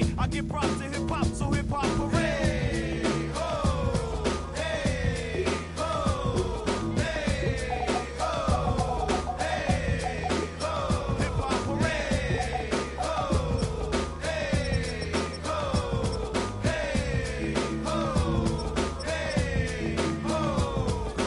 way. I give props to hip hop, so hip hop parade. Ho, hey, ho, hey, ho, hey, ho. Hip hop parade. Ho, hey, ho, hey, ho, hey, ho.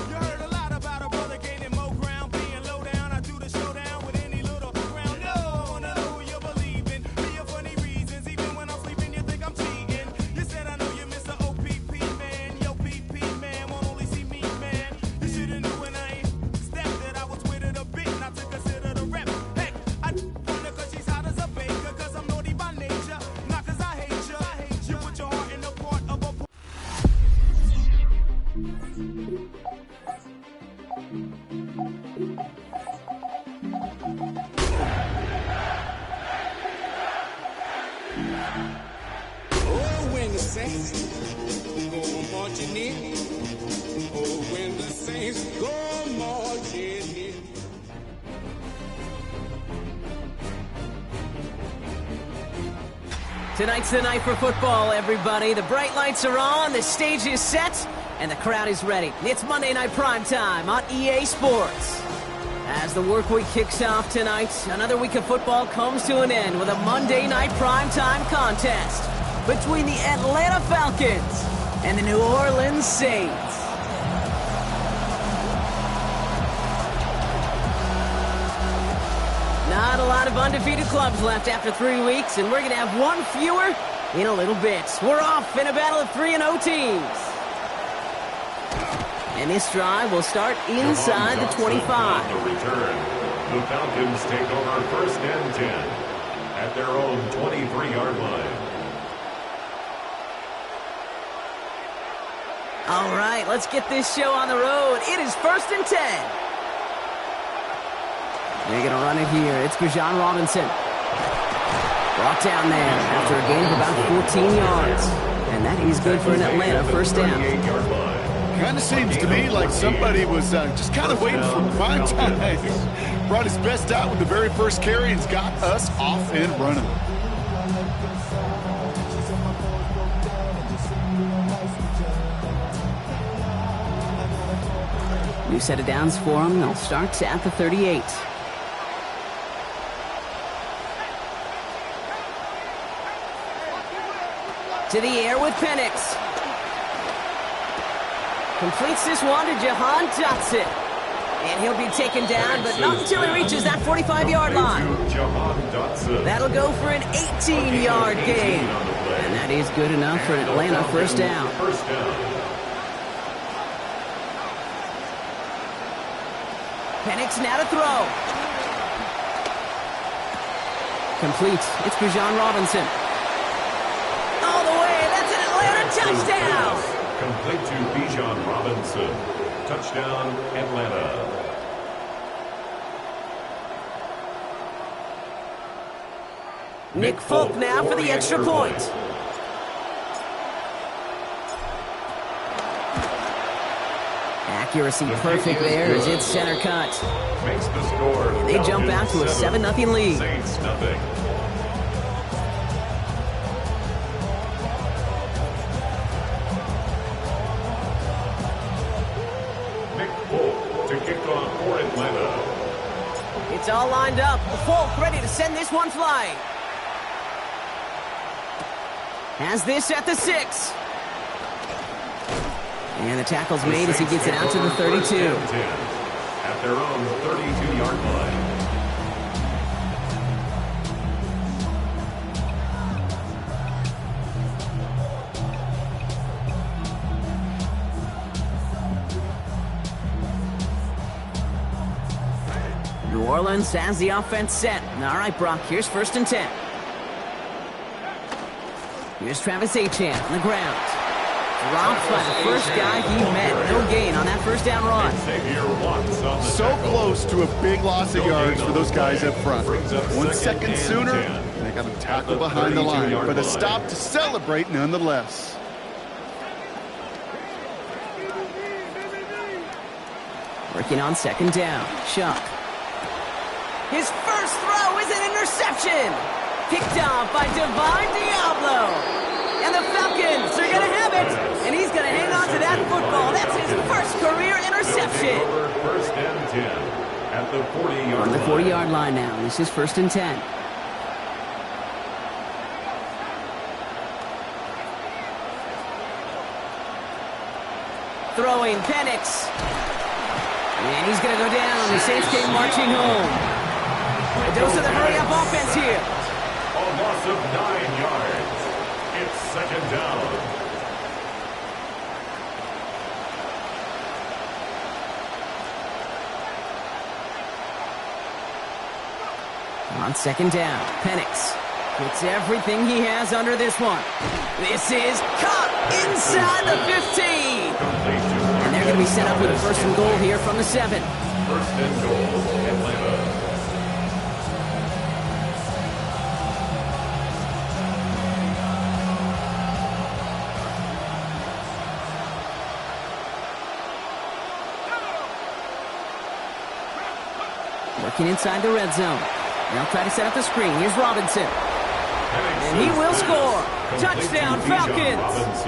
You heard a lot about a brother gaining more ground, being low down. I do the showdown with any little round. No, I wanna know who you believe in. Me for funny reasons, even when I'm sleeping, you think I'm cheating. You said I know you miss the OPP man. Yo, PP man won't only see me, man. You should've knew when I ain't stepped that I was with it a bit, not to consider the rep. Heck, I wonder cause she's hot as a baker, cause I'm naughty by nature, not cause I hate you. You put your heart in the part of a Oh, when the saints go marching in. Oh, when the saints go marching in. Tonight's the night for football, everybody. The bright lights are on, the stage is set, and the crowd is ready. It's Monday Night Primetime on EA Sports. As the work week kicks off tonight, another week of football comes to an end with a Monday Night Primetime contest between the Atlanta Falcons and the New Orleans Saints. Not a lot of undefeated clubs left after 3 weeks, and we're going to have one fewer in a little bit. We're off in a battle of 3-0 teams. And this drive will start inside the 25. On the return, the Falcons take over first and 10 at their own 23-yard line. All right, let's get this show on the road. It is first and 10. They're going to run it here. It's Bijan Robinson. Brought down there after a gain of about 14 yards. And that is good for an Atlanta first down. Kind of seems to me like somebody was just kind of waiting for prime time. Brought his best out with the very first carry and's got us off and running. New set of downs for him. They'll start at the 38. To the air with Penix. Completes this one to Jahan Dotson. And he'll be taken down, but not until he reaches that 45-yard line. That'll go for an 18-yard gain. And that is good enough for an Atlanta first down. Penix now to throw. Complete. It's Bijan Robinson. All the way. That's an Atlanta touchdown. Complete to Bijan Robinson. Touchdown, Atlanta. Nick Folk now for the extra point. Accuracy perfect there as it's center cut. Makes the score. And they jump out to a 7-0 lead. Saints nothing. Nick Folk to kick off for Atlanta. It's all lined up. Folk ready to send this one flying. Has this at the 6. And the tackle's made as he gets it out to the 32. At their own 32-yard line. New Orleans has the offense set. All right, Brock, here's first and 10. Here's Travis Etienne on the ground. Dropped by the first guy he met. No gain on that first down run. So close to a big loss of yards for those guys up front. 1 second sooner, they got him tackled behind the line. But a stop to celebrate nonetheless. Working on second down. Shuck. His first throw is an interception. Picked off by Divine Diablo. And the Falcons are going to have it. And he's going to hang on to that football. That's his first career interception. First and 10 at the 40-yard line. On the 40-yard line now. This is 1st and 10. Throwing Penix. And he's going to go down. The Saints came marching home. A dose of the hurry-up offense here. A loss of 9 yards. It's 2nd down. On 2nd down, Penix gets everything he has under this one. This is caught inside the 15. And they're going to be set up with a 1st and goal here from the 7. 1st and goal, Atlanta. Working inside the red zone. They'll try to set up the screen. Here's Robinson. And he will score. Touchdown, Falcons.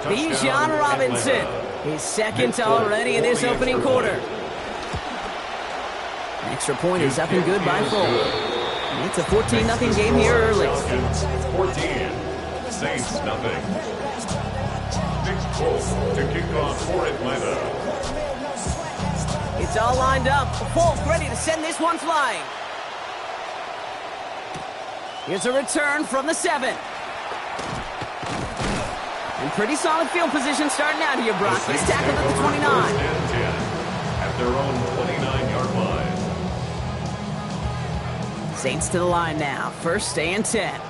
Bijan Robinson. His 2nd already in this opening quarter. An extra point is up and good by Full. And it's a 14-0 game here early. 14. Saints nothing. Nick Cole to kick off for Atlanta. It's all lined up. Folk ready to send this one flying. Here's a return from the 7. And pretty solid field position starting out here, Brock. He's tackled at the 29. 1st and 10 at their own 29-yard line. Saints to the line now. 1st and 10.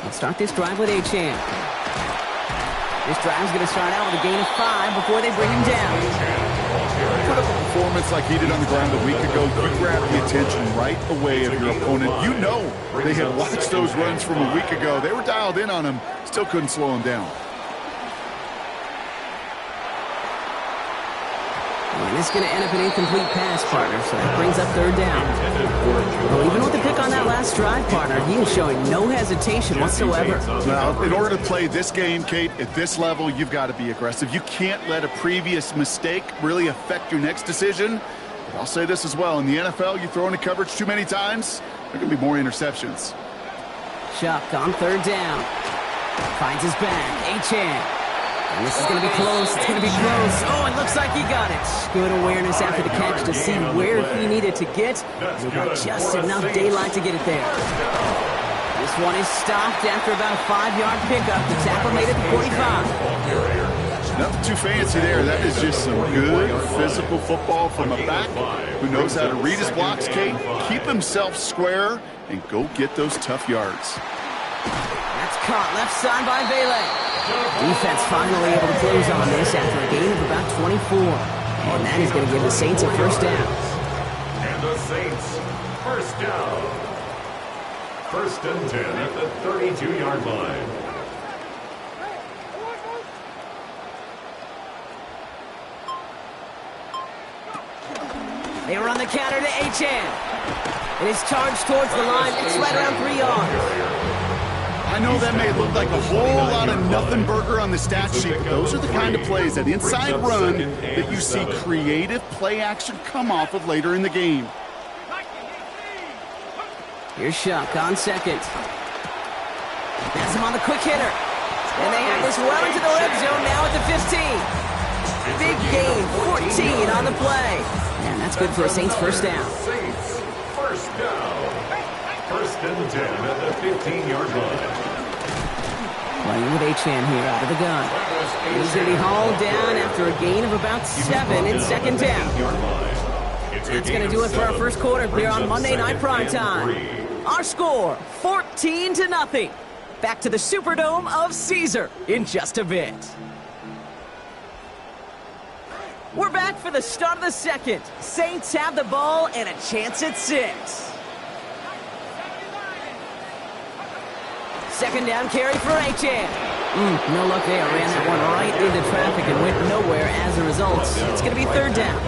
Let's start this drive with Achane. This drive's going to start out with a gain of 5 before they bring him down. Put up a performance like he did on the ground a week ago. You grab the attention right away of your opponent. You know they had watched those runs from a week ago. They were dialed in on him. Still couldn't slow him down. And this is going to end up an incomplete pass, partner, so that brings up 3rd down. Well, even with the pick on that last drive, partner, he is showing no hesitation whatsoever. Now, in order to play this game, Kate, at this level, you've got to be aggressive. You can't let a previous mistake really affect your next decision. But I'll say this as well. In the NFL, you throw into coverage too many times, there are going to be more interceptions. Chuck on 3rd down. Finds his back. Achane. And this is going to be close. It's going to be close. Oh, it looks like he got it. Good awareness after the catch to see where he needed to get. And he got just enough daylight to get it there. This one is stopped after about a 5-yard pickup. The tackle made it to 45. Nothing too fancy there. That is just some good physical football from a back who knows how to read his blocks, Kate, keep himself square, and go get those tough yards. That's caught left side by Bailey. Defense finally able to close on this after a gain of about 24. And that is going to give the Saints a 1st down. And the Saints, 1st down. 1st and 10 at the 32-yard line. They run the counter to Achane. It is charged towards the line. It's right around 3 yards. I know that may look like a whole lot of nothing burger on the stat sheet, but those are the kind of plays, that inside run, that you see creative play action come off of later in the game. Here's Shuck on 2nd. Has him on the quick hitter. And they have this well into the red zone now at the 15. Big gain, 14 on the play. And that's good for a Saints 1st down. Saints, 1st down. 1st and 10 at the 15-yard line. Playing with Achane here out of the gun. And he's going to be hauled down after a gain of about 7 in 2nd down. That's going to do it for our 1st quarter here on Monday Night Primetime. Our score, 14-0. Back to the Superdome of Caesar in just a bit. We're back for the start of the 2nd. Saints have the ball and a chance at 6. 2nd down carry for Achane. No luck there. Ran that one right into traffic and went nowhere as a result. It's going to be 3rd down.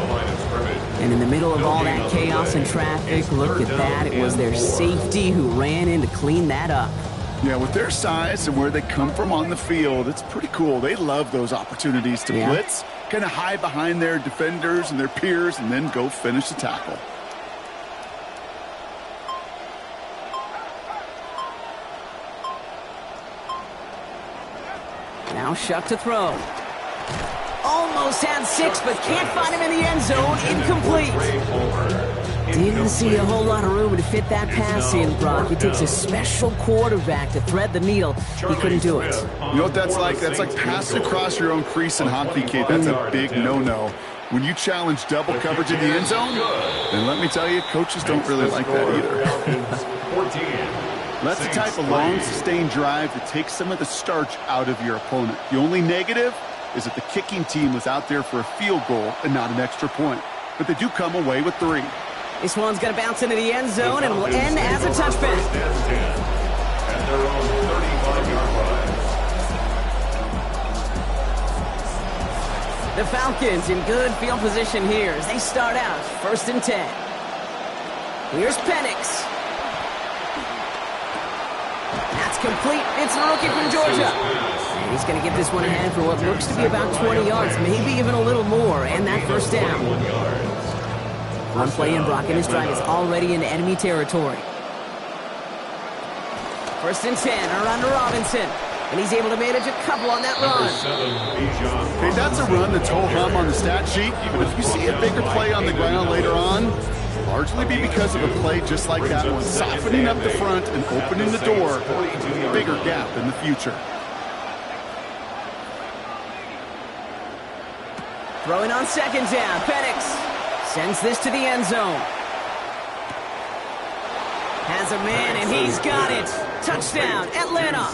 And in the middle of all that chaos and traffic, look at that. It was their safety who ran in to clean that up. Yeah, with their size and where they come from on the field, it's pretty cool. They love those opportunities to blitz, kind of hide behind their defenders and their peers, and then go finish the tackle. Now Shuck to throw. Almost had 6, but can't find him in the end zone. Incomplete. Didn't see a whole lot of room to fit that pass in, Brock. It takes a special quarterback to thread the needle. He couldn't do it. You know what that's like? That's like passing across your own crease in hockey, Kate. That's a big no-no. When you challenge double coverage in the end zone, then let me tell you, coaches don't really like that either. That's the type of long, sustained drive that takes some of the starch out of your opponent. The only negative is that the kicking team was out there for a field goal and not an extra point. But they do come away with 3. This one's going to bounce into the end zone and will end as a touchback. At their own 35-yard line. The Falcons in good field position here as they start out 1st and 10. Here's Penix. That's complete. It's a rookie from Georgia. And he's going to get this one ahead for what looks to be about 20 yards, maybe even a little more, and that first down. One play in, Brock, and his drive is already in enemy territory. 1st and 10, around to Robinson. And he's able to manage a couple on that run. Okay, that's a run that's ho-hum on the stat sheet, but if you see a bigger play on the ground later on, largely be because of a play just like that one, softening up the front and opening the door for a bigger gap in the future. Throwing on 2nd down, Penix sends this to the end zone. Has a man, and he's got it. Touchdown, Atlanta.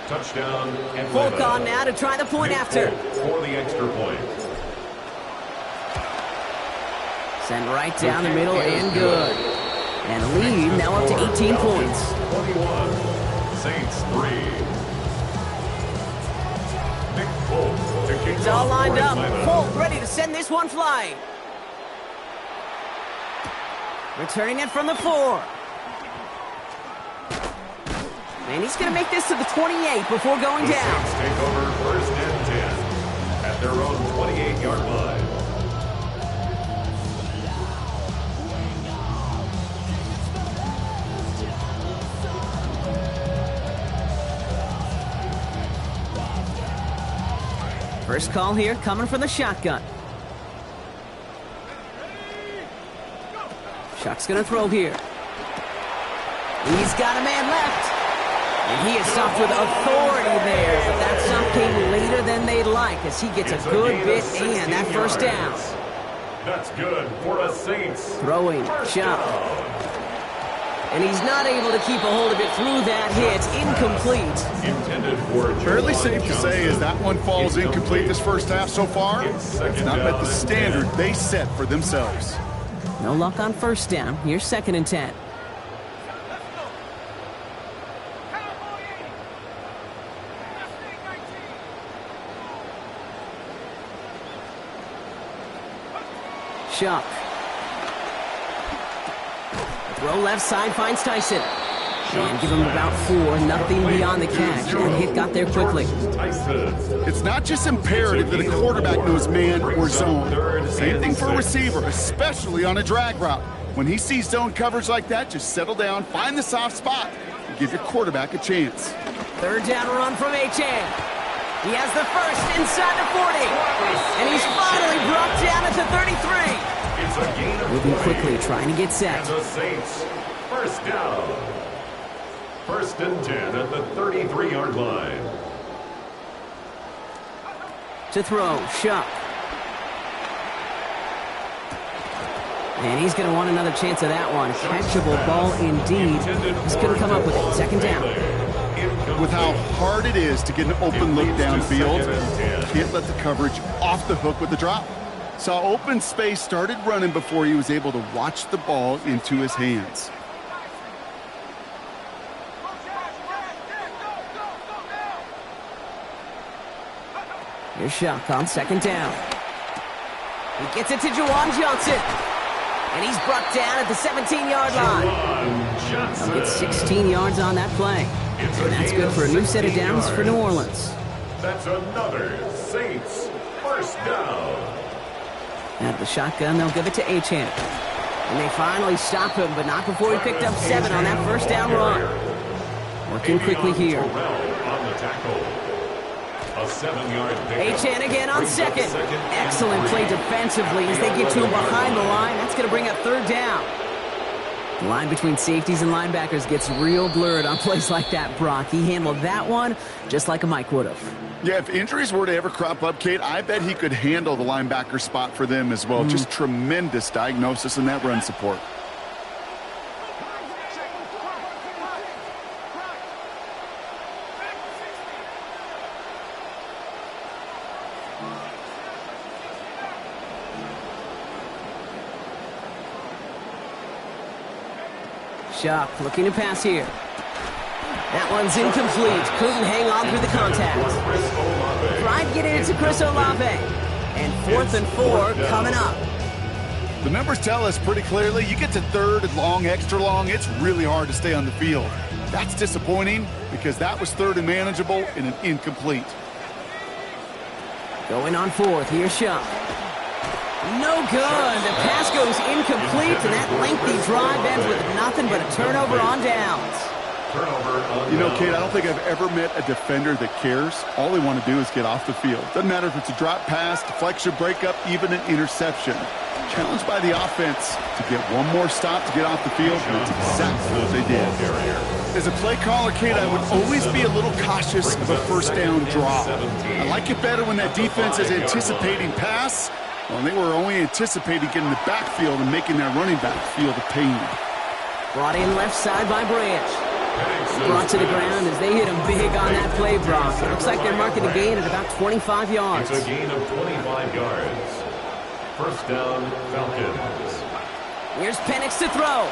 Touchdown, Atlanta. Falcon now to try the point after. For the extra point. Send right down the middle and good. And the lead now up to 18 points. 21. Saints 3. Nick Folk to kick It's all off lined for up. Atlanta. Folk ready to send this one flying. Returning it from the 4. And he's going to make this to the 28 before going The down. Saints take over 1st and 10 at their own 28-yard line. First call here coming from the shotgun. Shuck's going to throw here. He's got a man left. And he is stopped with authority there. But that stop came later than they'd like as he gets a good bit in that first down. That's good for the Saints. Throwing, Shuck. And he's not able to keep a hold of it through that hit. Incomplete. Intended for Fairly safe to say as that one falls incomplete this first half so far, it's not met the standard they set for themselves. No luck on first down. Here's 2nd and 10. Shuck. Throw left side finds Tyson. And give him about 4, nothing beyond the catch. That hit got there quickly. It's not just imperative that a quarterback knows man or zone. Same thing for a receiver, especially on a drag route. When he sees zone coverage like that, just settle down, find the soft spot, and give your quarterback a chance. 3rd down run from Achane. He has the first inside the 40. And he's finally brought down at the 33. It's a gain of Moving 20. quickly, trying to get set. And the Saints, first down. 1st and 10 at the 33-yard line. To throw, Shuck. And he's going to want another chance of that one. Catchable ball indeed. He's going to come up with it. 2nd down. With how hard it is to get an open look downfield, you can't let the coverage off the hook with the drop. Saw open space, started running before he was able to watch the ball into his hands. Here's Shuck on 2nd down. He gets it to Juwan Johnson. And he's brought down at the 17-yard line. He'll get 16 yards on that play. And that's good for a new set of downs for New Orleans. That's another Saints first down. Out of the shotgun, they'll give it to Achane. And they finally stop him, but not before he picked up 7 on that first down run. Working quickly here. On the tackle. A 7-yard pickup. Achane again on second. Excellent play defensively as they get to him behind the line. That's going to bring up third down. The line between safeties and linebackers gets real blurred on plays like that, Brock. He handled that one just like a Mike would have. Yeah, if injuries were to ever crop up, Kate, I bet he could handle the linebacker spot for them as well. Just tremendous diagnosis in that run support. Sharp looking to pass here. That one's incomplete. Couldn't hang on through the contact. Tried getting it to Chris Olave. And 4th and 4 coming up. The numbers tell us pretty clearly, you get to 3rd and long, extra long, it's really hard to stay on the field. That's disappointing because that was 3rd and manageable and an incomplete. Going on 4th, here's Sharp. No good. The pass goes incomplete, and that lengthy drive ends with nothing but a turnover on downs. You know, Kate, I don't think I've ever met a defender that cares. All they want to do is get off the field. Doesn't matter if it's a drop pass, deflection, breakup, even an interception. Challenged by the offense to get one more stop to get off the field, and that's exactly what they did. As a play caller, Kate, I would always be a little cautious of a first down draw. I like it better when that defense is anticipating pass. Well, they were only anticipating getting the backfield and making that running back feel the pain. Brought in left side by Branch. Brought to the ground as they hit him big on that play, Brock. It looks like they're marking a gain at about 25 yards. It's a gain of 25 yards. First down, Falcons. Here's Penix to throw.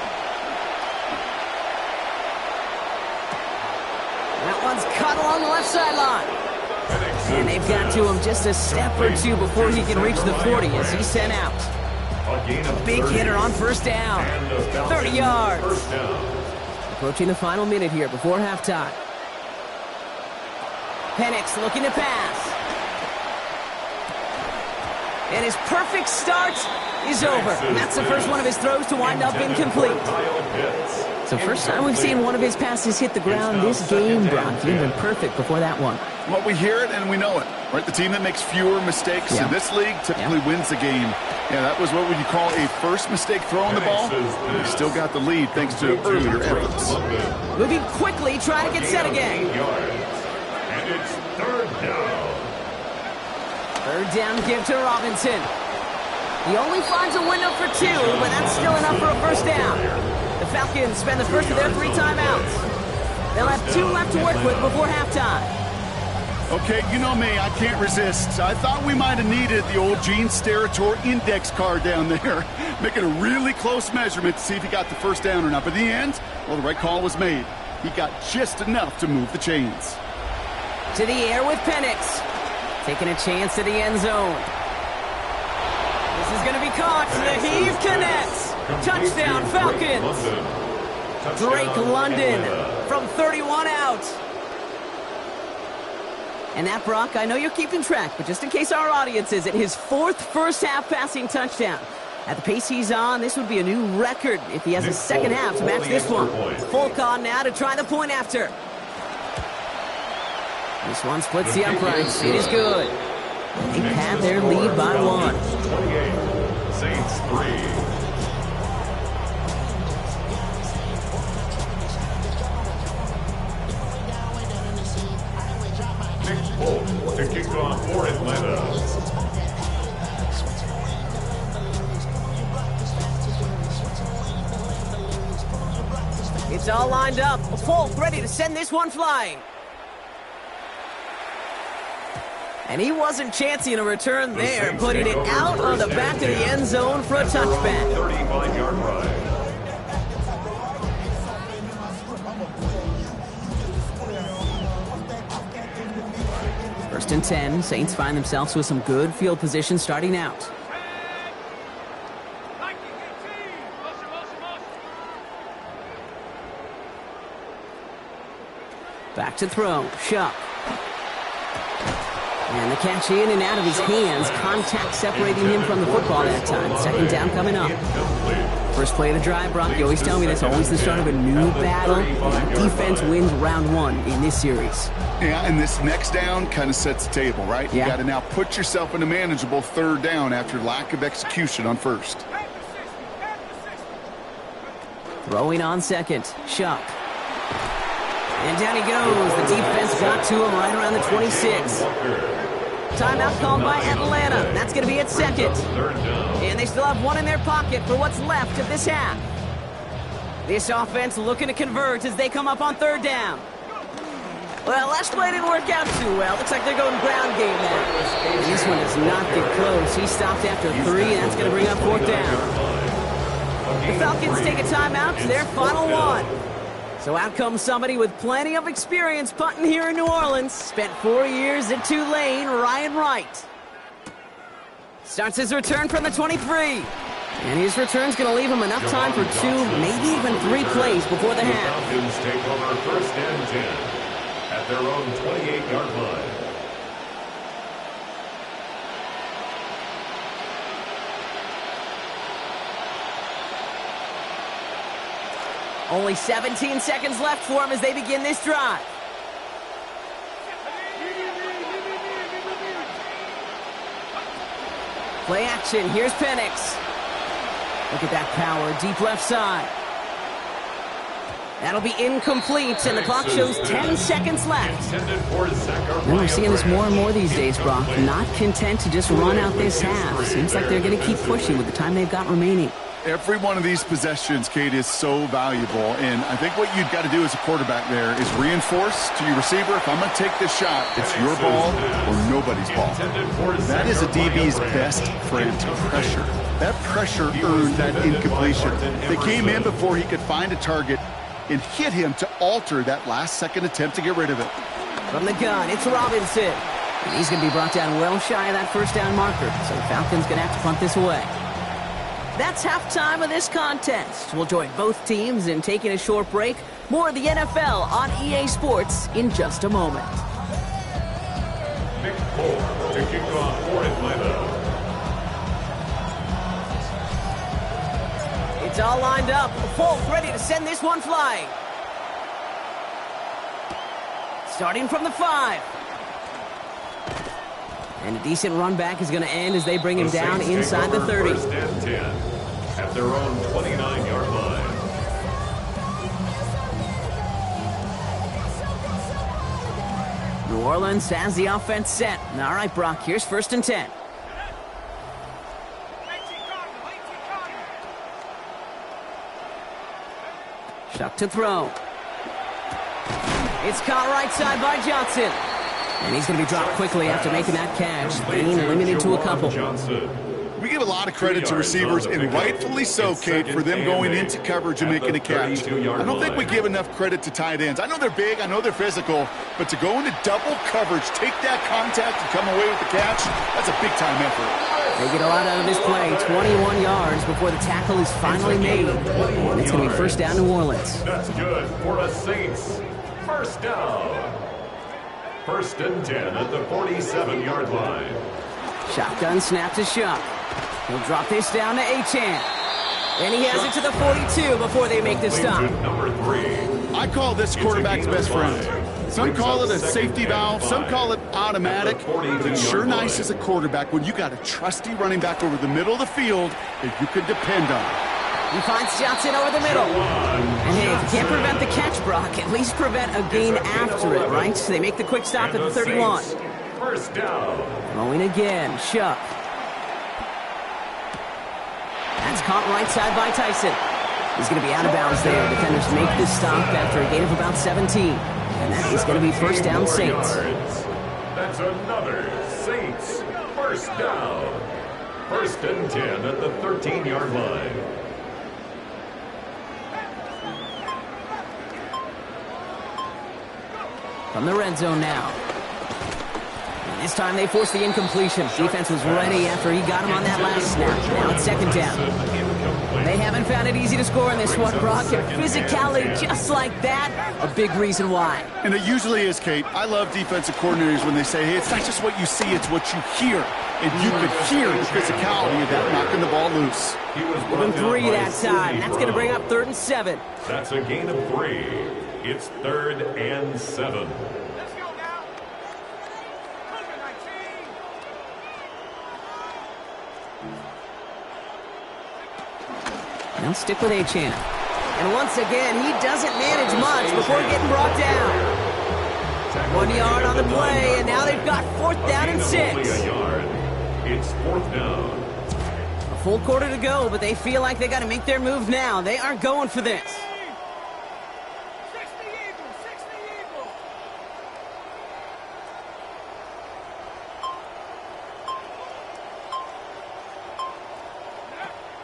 That one's cut along the left sideline. And they've got to him just a step or two before he can reach the 40 as he's sent out. A big hitter on first down. 30 yards. Approaching the final minute here before halftime. Penix looking to pass. And his perfect start is over. And that's the first one of his throws to wind up incomplete. So first time we've seen one of his passes hit the ground this game, Brock. He'd been perfect before that one. Well, we hear it and we know it, right? The team that makes fewer mistakes in this league typically wins the game. Yeah, that was what would you call a first mistake throwing the ball. They still got the lead thanks to earlier efforts. Moving quickly, trying to get set again. And it's third down. Third down give to Robinson. He only finds a window for 2, but that's still enough for a first down. The Falcons spend the first of their 3 timeouts. They'll have 2 left to work with before halftime. Okay, you know me, I can't resist. I thought we might have needed the old Gene Steratore index card down there, making a really close measurement to see if he got the first down or not. But in the end, well, the right call was made. He got just enough to move the chains. To the air with Penix. Taking a chance to the end zone. This is going to be caught. The heave connects. Touchdown, Falcons. Drake London from 31 out. And that, Brock, I know you're keeping track, but just in case our audience isn't, his 4th first-half passing touchdown. At the pace he's on, this would be a new record if he has a second half to match this one. Falcon now to try the point after. This one splits the uprights. It is good. They pad their lead by 1. 28, Saints 3. To kick off for Atlanta. It's all lined up. Folk ready to send this one flying. And he wasn't chancing a return there, putting it out on the back of the end zone for a touchback. 35-yard run. First and 10, Saints find themselves with some good field position starting out. Back to throw. Shuck. And the catch in and out of his hands. Contact separating him from the football that time. Second down coming up. First play of the drive, Brock. You always tell me that's always the start of a new battle. Defense wins round one in this series. Yeah, and this next down kind of sets the table, right? Yeah. You got to now put yourself in a manageable third down after lack of execution on first. Throwing on second. Shuck. And down he goes. The defense got to him right around the 26. Timeout called by Atlanta. That's going to be at second. And they still have one in their pocket for what's left of this half. This offense looking to convert as they come up on third down. Well, last play didn't work out too well. Looks like they're going ground game now. And this one does not get close. He stopped after 3, and that's going to bring up fourth down. The Falcons take a timeout to their final one. So out comes somebody with plenty of experience punting here in New Orleans. Spent 4 years at Tulane, Ryan Wright. Starts his return from the 23. And his return's going to leave him enough time for 2, maybe even 3 plays before the half. Falcons take over first and 10 at their own 28-yard line. Only 17 seconds left for him as they begin this drive. Play action. Here's Penix. Look at that power. Deep left side. That'll be incomplete, and the clock shows 10 seconds left. And we're seeing this more and more these days, Brock. Not content to just run out this half. Seems like they're going to keep pushing with the time they've got remaining. Every one of these possessions, Kate, is so valuable. And I think what you've got to do as a quarterback there is reinforce to your receiver, if I'm going to take this shot, it's your ball or nobody's ball. That is a DB's best friend, pressure. That pressure earned that incompletion. They came in before he could find a target and hit him to alter that last-second attempt to get rid of it. From the gun, it's Robinson. And he's going to be brought down well shy of that first down marker. So the Falcons going to have to punt this away. That's halftime of this contest. We'll join both teams in taking a short break. More of the NFL on EA Sports in just a moment. Pick 4 to kick off for Atlanta. It's all lined up. Folk ready to send this one flying. Starting from the 5. And a decent run back is going to end as they bring him down inside the 30. First and 10 at their own 29-yard line. New Orleans has the offense set. All right, Brock, here's first and 10. Shuck to throw. It's caught right side by Johnson. And he's going to be dropped quickly after making that catch, being limited to a couple. We give a lot of credit to receivers, and rightfully so, Kate, for them going into coverage and making a catch. I don't think we give enough credit to tight ends. I know they're big, I know they're physical, but to go into double coverage, take that contact, and come away with the catch, that's a big-time effort. They get a lot out of this play, 21 yards before the tackle is finally made. And it's going to be first down New Orleans. That's good for the Saints. First down. First and 10 at the 47-yard line. Shotgun snap to Shuck. He'll drop this down to Achan. And he has it to the 42 before they make the stop. Number 3. I call this quarterback's best friend. Some call it a safety valve, some call it automatic, but it's sure nice as a quarterback when you got a trusty running back over the middle of the field that you can depend on. He finds Johnson over the middle. And hey, if you can't prevent the catch, Brock, at least prevent a gain after it, right? So they make the quick stop at the 31. First down. Throwing again, Shuck. That's caught right side by Tyson. He's going to be out of bounds there. Defenders make this stop after a gain of about 17. And that is going to be first down Saints. That's another Saints first down. First and 10 at the 13-yard line. From the red zone now. This time they forced the incompletion. Defense was ready after he got him on that last snap. Now it's second down. They haven't found it easy to score in this one, Brock. And physicality just like that, a big reason why. And it usually is, Kate. I love defensive coordinators when they say, hey, it's not just what you see, it's what you hear. And you could hear the physicality of that knocking the ball loose. Give him 3 that time. That's going to bring up 3rd and 7. That's a gain of 3. It's 3rd and 7. Let's go now. Cougar 19. They'll stick with Achane. And once again, he doesn't manage much before getting brought down. 1 yard on the play, and now they've got 4th down and 6. A yard. It's 4th down. A full quarter to go, but they feel like they got to make their move now. They aren't going for this. 60 Eagles, 60 Eagles.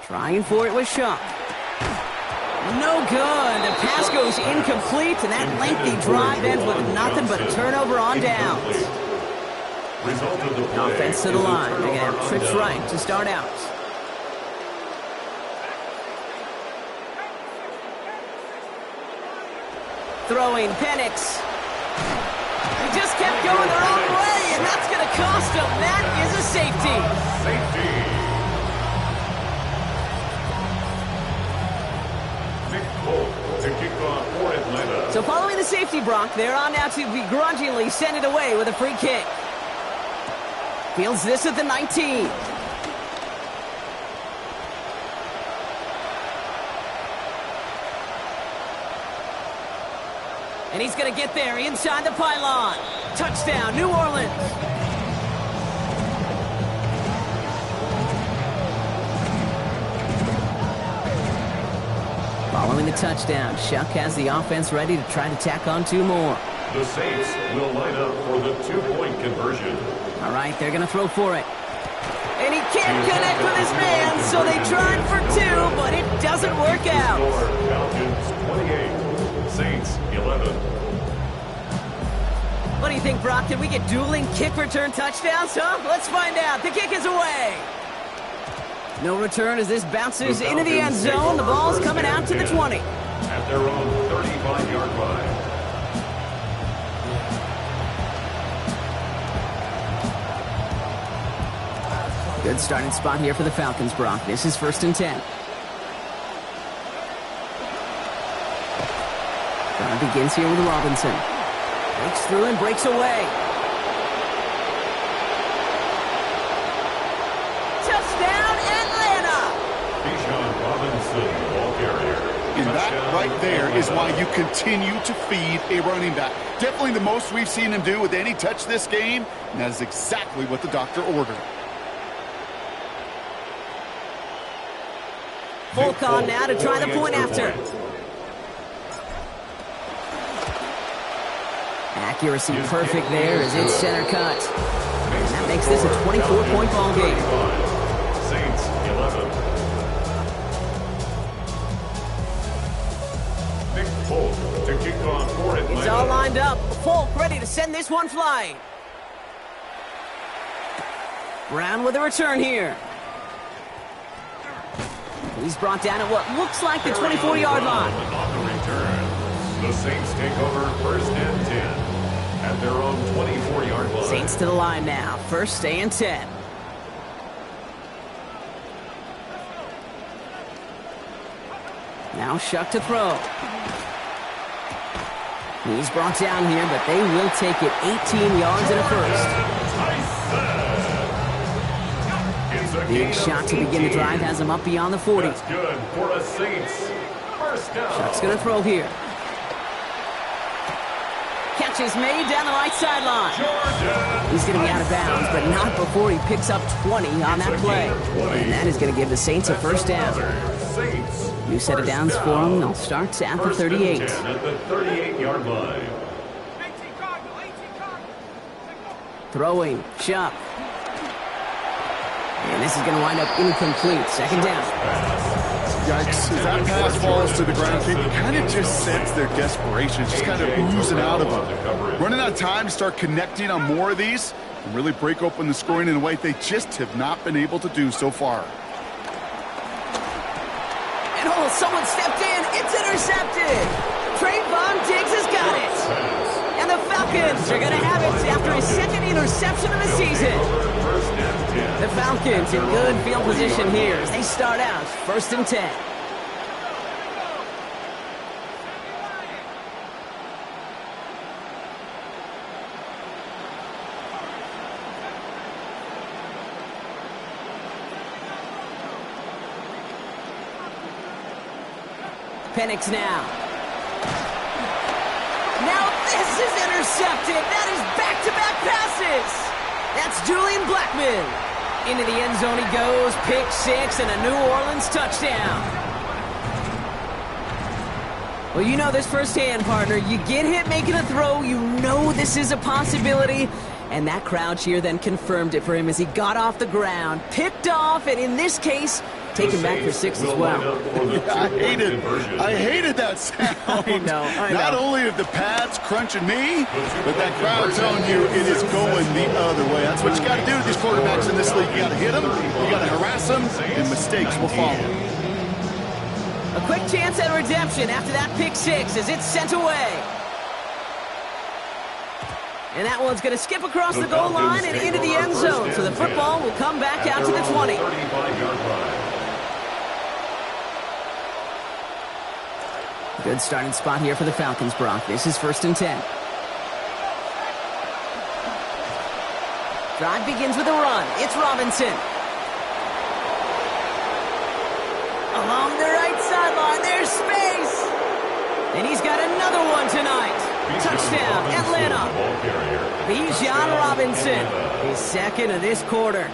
Trying for it with Shuck. No good. The pass goes incomplete, and that lengthy drive ends with nothing but a turnover on downs. Result of the play. Offense to the line. They're going to have trips right to start out. Throwing Penix. He just kept going the wrong way, and that's going to cost him. That is a safety. Safety. Nick Polk to kick off for Atlanta. So following the safety, Brock, they're on now to begrudgingly send it away with a free kick. Fields this at the 19. And he's going to get there inside the pylon. Touchdown, New Orleans. Following the touchdown, Shuck has the offense ready to try to tack on 2 more. The Saints will line up for the 2-point conversion. All right, they're going to throw for it. And he can't connect with his man, so they tried for 2, but it doesn't work out. Score, Falcons 28, Saints 11. What do you think, Brock? Can we get dueling kick return touchdowns, huh? Let's find out. The kick is away. No return as this bounces into the end zone. The ball's coming out to the 20. At their own 35-yard line. Good starting spot here for the Falcons, Brock. This is 1st and 10. Drive begins here with Robinson. Breaks through and breaks away. Touchdown, Atlanta! Bijan Robinson, ball carrier. And that right there is why you continue to feed a running back. Definitely the most we've seen him do with any touch this game, and that is exactly what the doctor ordered. Falcon now to try the point after. Accuracy perfect there as it's center cut. And that makes this a 24-point ball game. Saints 11. Nick Polk to kick off for Atlanta. It's all lined up. Folk ready to send this one flying. Brown with a return here. He's brought down at what looks like the 24-yard line. On the return, the Saints take over 1st and 10 at their own 24-yard line. Saints to the line now. 1st and 10. Now Shuck to throw. He's brought down here, but they will take it 18 yards and a 1st. Big shot to begin the drive has him up beyond the 40. That's good for a Saints 1st down. Shuck's going to throw here. Catch is made down the right sideline. He's going to be out of bounds, but not before he picks up 20 on that play. And that is going to give the Saints a 1st down. New set of downs for them. They'll start at the 38. At the 38-yard line. 18 Cardinal, 18 Cardinal. Throwing, Shuck. And this is going to wind up incomplete. 2nd down. Yikes, as that pass falls to the ground, you kind of just sense their desperation. It's just kind of oozing out of them. Running out of time to start connecting on more of these. and really break open the scoring in a way they just have not been able to do so far. And someone stepped in. It's intercepted. Trayvon Diggs has got it. And the Falcons are going to have it after his second interception of the season. The Falcons in good field position here as they start out 1st and 10. Penix now. Now this is intercepted. That is back-to-back passes. That's Julian Blackmon. Into the end zone he goes. Pick 6 and a New Orleans touchdown. Well, you know this firsthand, partner. You get hit making a throw. You know this is a possibility. And that crowd cheer then confirmed it for him as he got off the ground. Picked off, and in this case, taken back for 6 as well. I hated that sound. I know. Not only are the pads crunching me, but that crowd telling you it is going the other way. That's what you got to do to these quarterbacks in this league. You got to hit them, you got to harass them, and mistakes will follow. A quick chance at redemption after that pick 6 as it's sent away. And that one's going to skip across the goal line and into the end zone. So the football will come back out to the 20. Good starting spot here for the Falcons, Brock. This is 1st and 10. Drive begins with a run. It's Robinson. Along the right sideline, there's space. And he's got another one tonight. Touchdown, Atlanta. Bijan Robinson, his second of this quarter.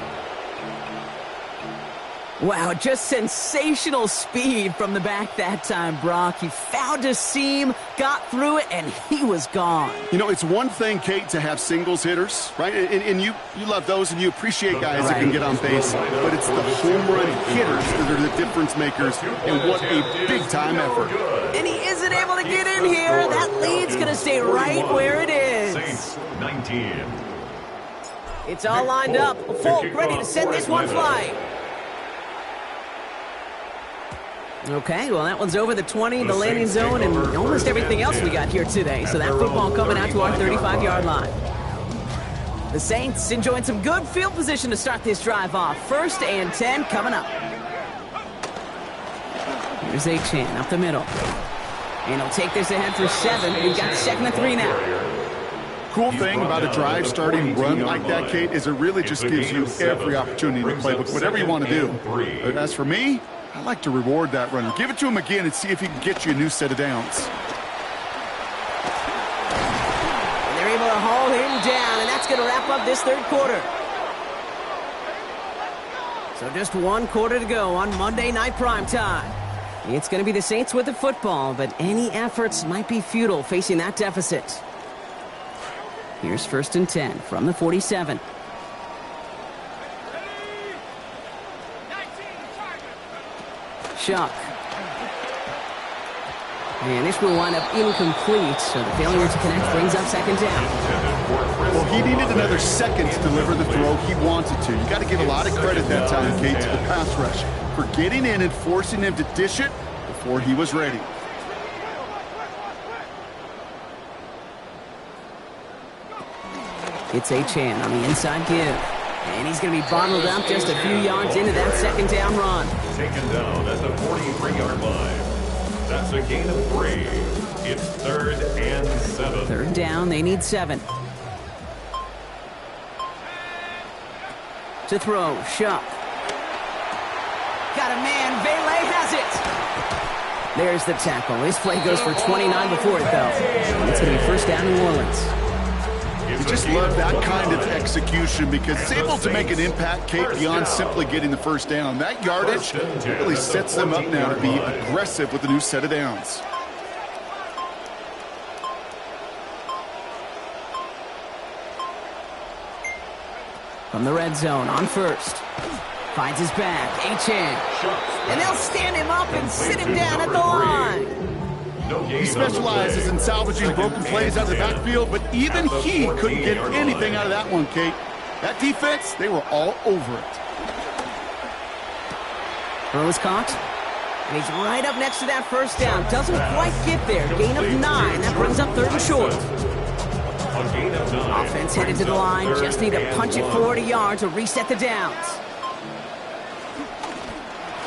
Wow, just sensational speed from the back that time, Brock. He found a seam, got through it, and he was gone. You know, it's one thing, Kate, to have singles hitters, right? And you love those, and you appreciate guys that can get on base. But it's the home run hitters that are the difference makers, and what a big-time effort. And he isn't able to get in here. That lead's going to stay right where it is. 19. It's all lined up. Folk ready to send this one flying. Okay, well, that one's over the 20, the landing zone, and almost everything else we got here today. So that football coming out to our 35-yard line. The Saints enjoying some good field position to start this drive off. 1st and 10 coming up. Here's Achane up the middle. And he'll take this ahead for 7. We've got 2nd and 3 now. Cool thing about a drive starting run like that, Kate, is it really just gives you every opportunity to play with whatever you want to do. But as for me, I like to reward that runner. Give it to him again and see if he can get you a new set of downs. And they're able to haul him down, and that's going to wrap up this 3rd quarter. So just 1 quarter to go on Monday Night Primetime. It's going to be the Saints with the football, but any efforts might be futile facing that deficit. Here's 1st and 10 from the 47. Shuck. And this will wind up incomplete, so the failure to connect brings up 2nd down. Well, he needed another second to deliver the throw he wanted to. You got to give a lot of credit that time, Kate, to the pass rush for getting in and forcing him to dish it before he was ready. It's Achane on the inside give. And he's going to be bottled up just a few yards into that 2nd down run. Taken down at the 43-yard line. That's a gain of 3. It's 3rd and 7. 3rd down, they need 7. To throw, Shuck. Got a man, Vele has it. There's the tackle. This play goes for 29 before it, though. It's going to be 1st down New Orleans. You just love that kind of execution because it's able to make an impact, Kate, beyond simply getting the 1st down. That yardage really sets them up now to be aggressive with a new set of downs. From the red zone on 1st. Finds his back, Achane. And they'll stand him up and sit him down at the line. He specializes in salvaging broken plays out of the backfield, but even he couldn't get anything out of that one, Kate. That defense, they were all over it. Throw is caught. And he's right up next to that first down. Doesn't quite get there. Gain of 9. That brings up 3rd and short. A gain of 9. Offense headed to the line. Just need to punch it forward a yard to reset the downs.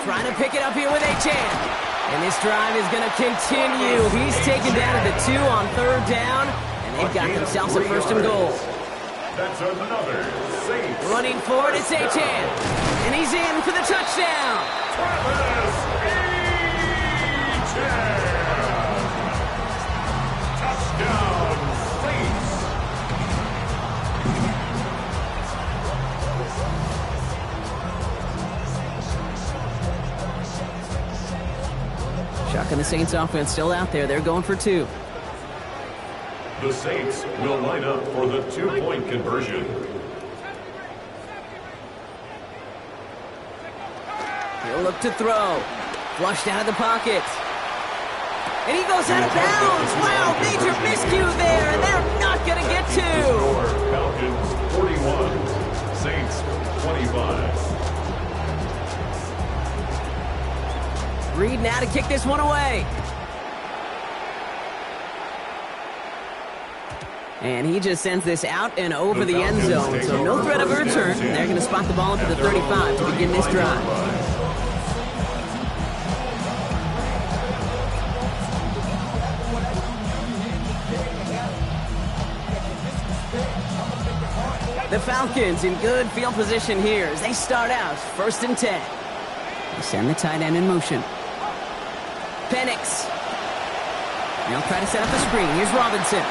Trying to pick it up here with Achan. And this drive is going to continue. He's taken down at the 2 on 3rd down. And they've got themselves a 1st and goal. That's another Saints. Running forward, it's Achan. And he's in for the touchdown. Travis Achan. Touchdown, Saints. Chuck and the Saints offense still out there. They're going for 2. The Saints will line up for the 2-point conversion. He'll look to throw. Flushed out of the pocket. And he goes out of bounds. Wow, major miscue there, and they're not going to get 2. Falcons 41, Saints 25. Reed now to kick this one away. And he just sends this out and over the end zone. So no threat of a return. They're going to spot the ball into the 35 to begin this drive. The Falcons in good field position here as they start out 1st and 10. They send the tight end in motion. Penix. They'll try to set up the screen. Here's Robinson.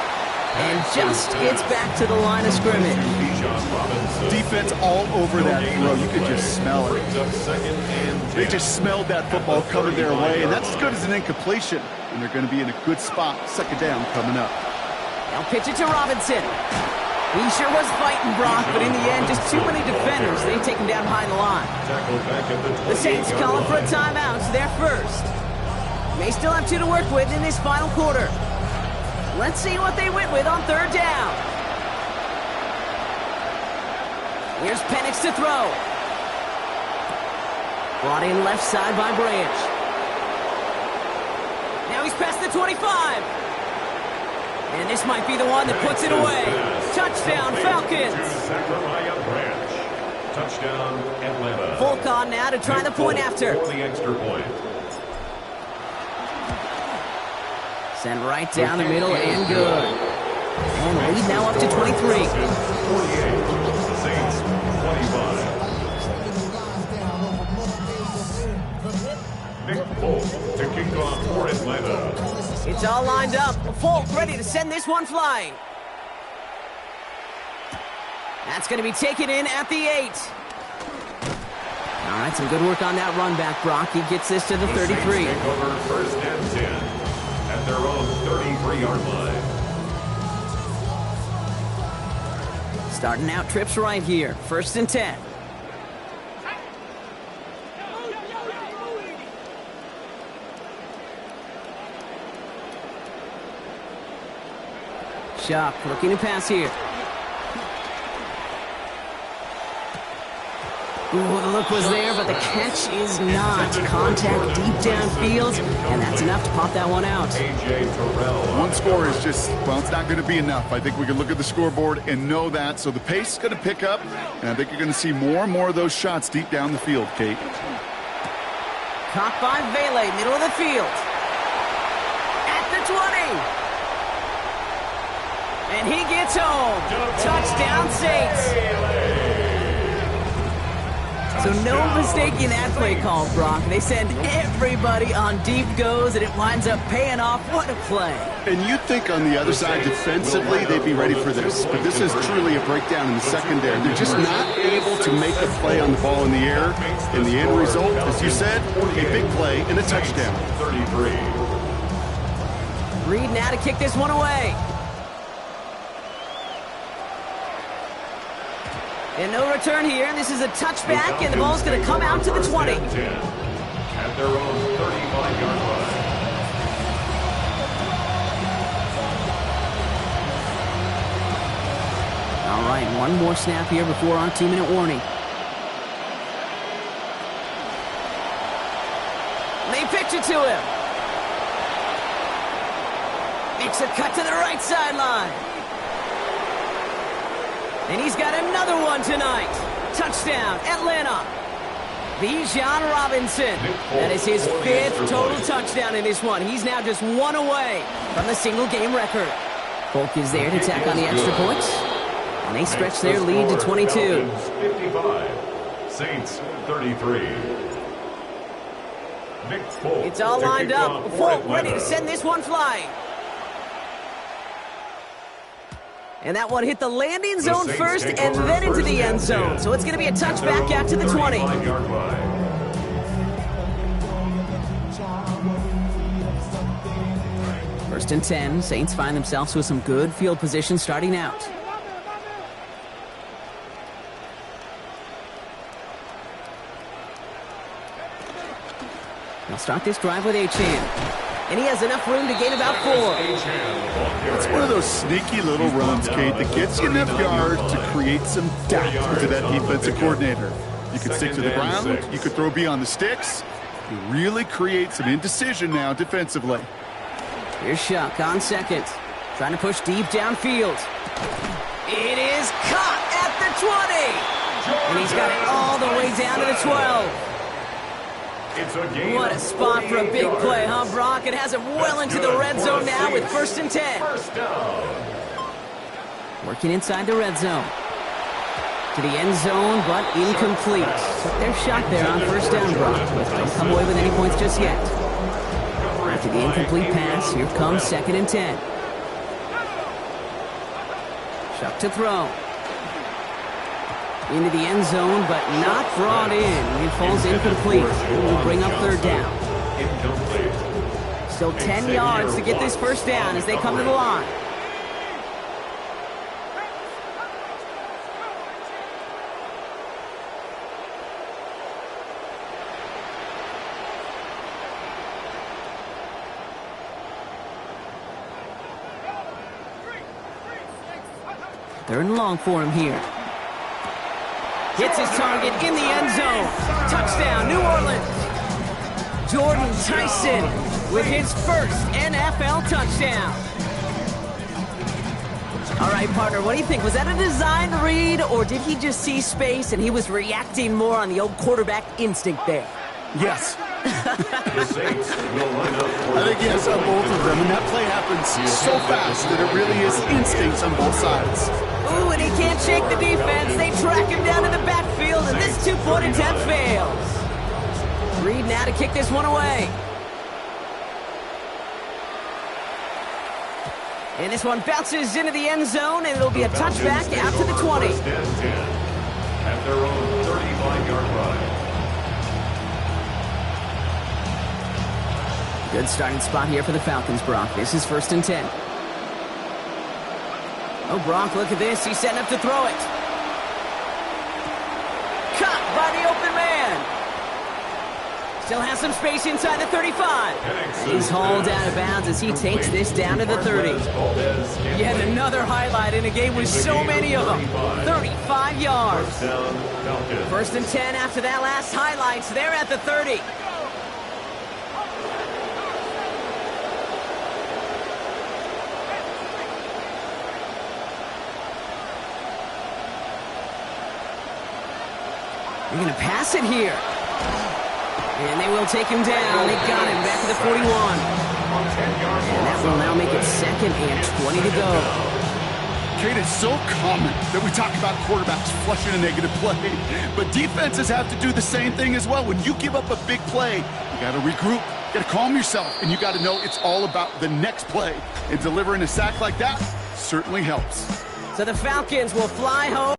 And just gets back to the line of scrimmage. Defense all over that throw. You could just smell it. They just smelled that football coming their way, and that's as good as an incompletion. And they're going to be in a good spot. 2nd down coming up. They'll pitch it to Robinson. He sure was fighting, Brock, but in the end, just too many defenders. They take him down behind the line. The Saints calling for a timeout, so they're first. May still have 2 to work with in this final quarter. Let's see what they went with on 3rd down. Here's Penix to throw. Brought in left side by Branch. Now he's past the 25. And this might be the one that puts it away. Touchdown, Falcons. Touchdown, Atlanta. Falcon now to try the point after. The extra point. Sent right down the middle and good. And the lead now up to 23. 48, Saints 25. Nick Folk to kick off for Atlanta. It's all lined up. Folk ready to send this one flying. That's going to be taken in at the 8. All right, some good work on that run back, Brock. He gets this to the 33. Take over 1st and 10 at their own 33-yard line. Starting out trips right here. 1st and 10. Shock looking to pass here. Ooh, the look was there, but the catch is not. Contact deep downfield, and that's enough to pop that one out. One score is just, well, it's not going to be enough. I think we can look at the scoreboard and know that. So the pace is going to pick up, and I think you're going to see more and more of those shots deep down the field, Kate. Caught by Vele, middle of the field. At the 20. And he gets home. Touchdown, Saints. So no mistaking that play call, Brock. They send everybody on deep goes, and it winds up paying off. What a play. And you'd think on the other side, defensively, they'd be ready for this. But this is truly a breakdown in the secondary. They're just not able to make a play on the ball in the air. And the end result, as you said, a big play and a touchdown. 33. Reed now to kick this one away. And no return here. This is a touchback, and the ball's going to come out to the 20. At their own 35-yard line. All right, One more snap here before our 2-minute warning. They pitch it to him. Makes a cut to the right sideline. And he's got another one tonight. Touchdown, Atlanta. Bijan Robinson. That is his 5th total touchdown in this one. He's now just 1 away from the single-game record. Folk is there to tack on the extra points. And they stretch their lead to 22. 55, Saints 33. It's all lined up. Folk ready to send this one flying. And that one hit the landing zone first and then into the end zone. So it's going to be a touchback out to the 20. First and 10. Saints find themselves with some good field position starting out. They'll start this drive with Achane. And he has enough room to gain about 4. It's one of those sneaky little runs, Kate, that gets you enough yards to create some doubt into that defensive coordinator. You could stick to the ground, you could throw beyond the sticks. You really create some indecision now defensively. Here's Shuck on second. Trying to push deep downfield. It is caught at the 20. And he's got it all the way down to the 12. What a spot for a big play, huh, Brock? It has him well into the red zone now with first and 10. Working inside the red zone. To the end zone, but incomplete. Took their shot there on first down, Brock. But don't come away with any points just yet. After the incomplete pass, here comes second and 10. Shuck to throw. Into the end zone, but not brought in. It falls incomplete. Will bring up third down. Still 10 yards to get this first down as they come to the line. Third and long for him here. Hits his target in the end zone. Touchdown, New Orleans. Jordan Tyson with his first NFL touchdown. All right, partner, what do you think? Was that a design read, or did he just see space and he was reacting more on the old quarterback instinct there? Yes. I think yes on both of them, and that play happens so fast that it really is instincts on both sides. Ooh, and he can't shake the defense. They track him down in the backfield, and this two-point attempt fails. Reed now to kick this one away. And this one bounces into the end zone, and it'll be a touchback out to the 20. At their own 35-yard line. Good starting spot here for the Falcons, Brock. This is first and 10. Oh, Brock, look at this. He's setting up to throw it. Caught by the open man. Still has some space inside the 35. And he's hauled out of bounds as he takes this down to the 30. Yet another highlight in a game with so many of them. 35 yards. First and 10 after that last highlight. They're at the 30. They're going to pass it here. And they will take him down. They got him back to the 41. And that will now make it second and 20 to go. Kate, it's so common that we talk about quarterbacks flushing a negative play, but defenses have to do the same thing as well. When you give up a big play, you got to regroup, you got to calm yourself, and you got to know it's all about the next play. And delivering a sack like that certainly helps. So the Falcons will fly home.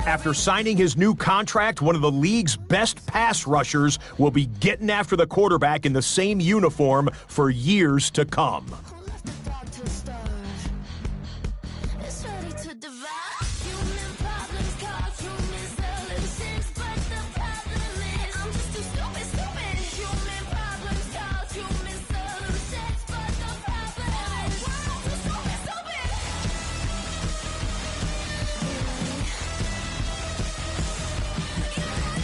After signing his new contract, one of the league's best pass rushers will be getting after the quarterback in the same uniform for years to come.